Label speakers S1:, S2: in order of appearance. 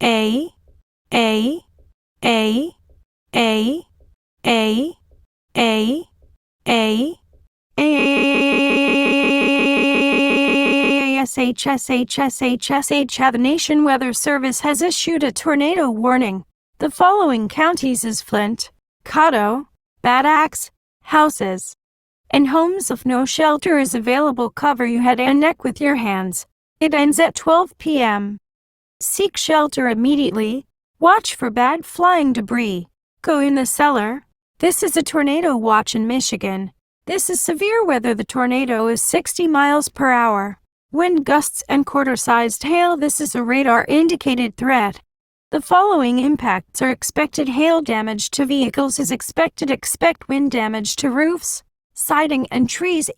S1: A, A, A, A, A, A, A, The Nation Weather Service has issued a tornado warning. The following counties is Flint, Caddo, Bad Axe, Houses, and homes. If no shelter is available, cover your head and neck with your hands. It ends at 12 p.m. Seek shelter immediately. Watch for bad flying debris. Go in the cellar. This is a tornado watch in Michigan. This is severe weather. The tornado is 60 miles per hour. Wind gusts and quarter-sized hail. This is a radar-indicated threat. The following impacts are expected. Hail damage to vehicles is expected. Expect wind damage to roofs, siding, and trees.